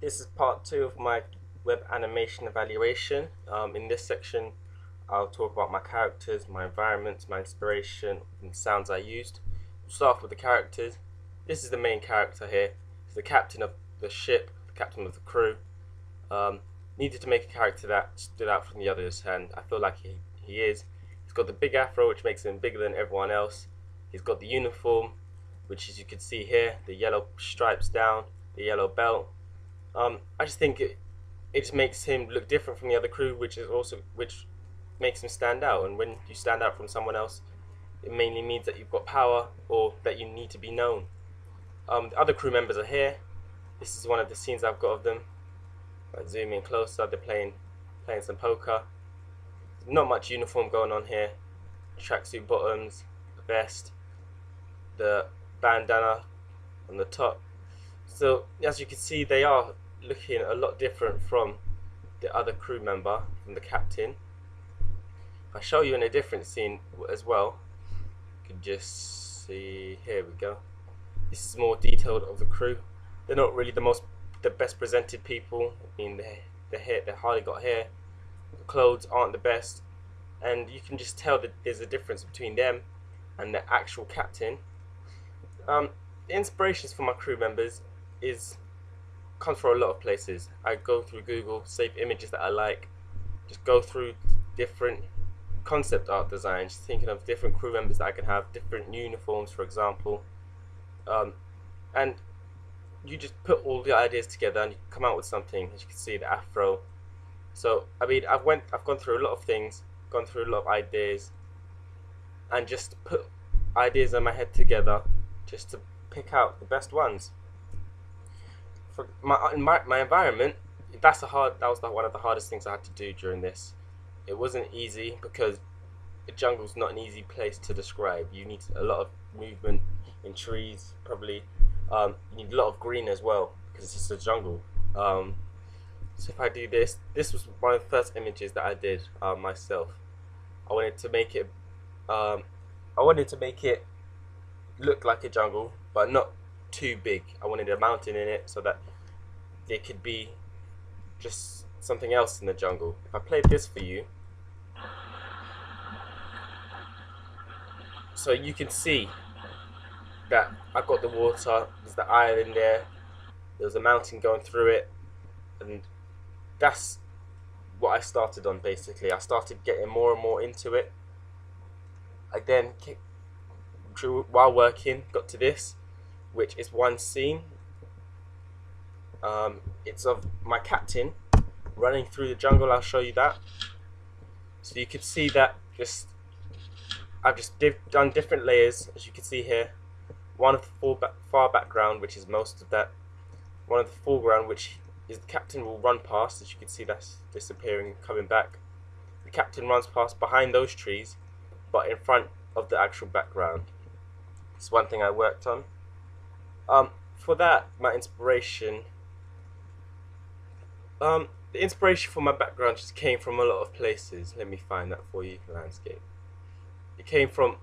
This is part two of my web animation evaluation. In this section, I'll talk about my characters, my environments, my inspiration, and sounds I used. We'll start off with the characters. This is the main character here. He's the captain of the ship, the captain of the crew. Um, Needed to make a character that stood out from the others, and I feel like he is. He's got the big afro, which makes him bigger than everyone else. He's got the uniform, which as you can see here, the yellow stripes down, the yellow belt. I just think it just makes him look different from the other crew, which makes him stand out. And when you stand out from someone else, it mainly means that you've got power or that you need to be known. The other crew members are here. This is one of the scenes I've got of them. If I zoom in closer, they're playing some poker. Not much uniform going on here. Tracksuit bottoms, the vest, the bandana on the top. So as you can see, they are looking a lot different from the other crew member, from the captain. If I show you in a different scene as well, you can just see, here we go. This is more detailed of the crew. They're not really the best presented people. I mean, they hardly got hair. The clothes aren't the best, and you can just tell that there's a difference between them and the actual captain. The inspirations for my crew members comes from a lot of places. I go through Google, save images that I like, just go through different concept art designs, thinking of different crew members that I can have, different uniforms, for example, and you just put all the ideas together and you come out with something. As you can see, the afro. So I mean, I've gone through a lot of things, gone through a lot of ideas, and just put ideas in my head together, just to pick out the best ones. For my environment, that was one of the hardest things I had to do during this. It wasn't easy because the jungle's not an easy place to describe. You need a lot of movement in trees, probably. You need a lot of green as well because it's just a jungle. So if I do this was one of the first images that I did myself. I wanted to make it look like a jungle, but not too big. I wanted a mountain in it so that there could be just something else in the jungle. If I played this for you, so you can see that I've got the water, there's the island there's a mountain going through it, and that's what I started on basically. I started getting more and more into it. I then, while working, got to this, which is one scene. It's of my captain running through the jungle. I'll show you that. So you can see that I've just done different layers, as you can see here. One of the far background, which is most of that. One of the foreground, which is the captain will run past. As you can see, that's disappearing, coming back. The captain runs past behind those trees, but in front of the actual background. It's one thing I worked on. For that, my inspiration. The inspiration for my background just came from a lot of places. Let me find that for you. Landscape. It came from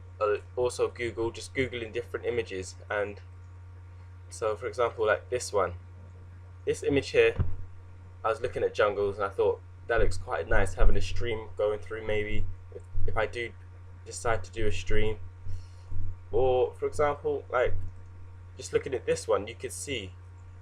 also Google, just googling different images. And so, for example, like this image here, I was looking at jungles and I thought that looks quite nice, having a stream going through. Maybe if I do decide to do a stream, or for example, like just looking at this one, you could see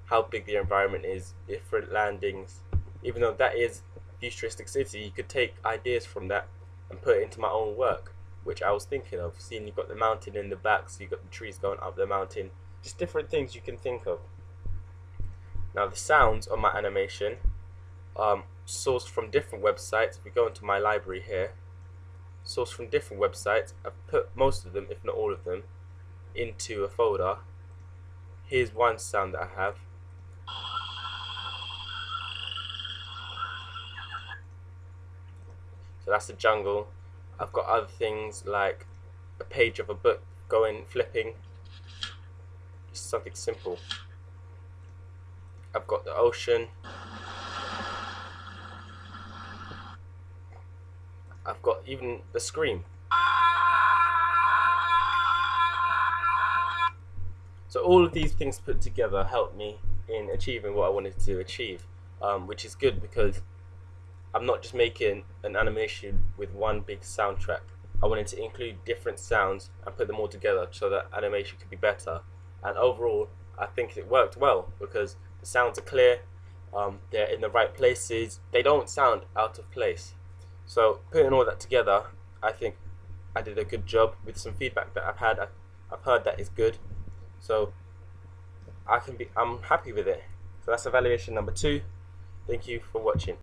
how big the environment is, different landings. Even though that is a futuristic city, you could take ideas from that and put it into my own work, which I was thinking of. Seeing you've got the mountain in the back, so you've got the trees going up the mountain, just different things you can think of. Now the sounds on my animation, sourced from different websites. If we go into my library here, sourced from different websites, I've put most of them, if not all of them, into a folder. Here's one sound that I have. So that's the jungle. I've got other things like a page of a book flipping, just something simple. I've got the ocean. I've got even the scream. So all of these things put together help me in achieving what I wanted to achieve, which is good because I'm not just making an animation with one big soundtrack. I wanted to include different sounds and put them all together so that animation could be better. And overall, I think it worked well because the sounds are clear, they're in the right places, they don't sound out of place. So putting all that together, I think I did a good job with some feedback that I've heard that is good. So I'm happy with it. So that's evaluation number 2. Thank you for watching.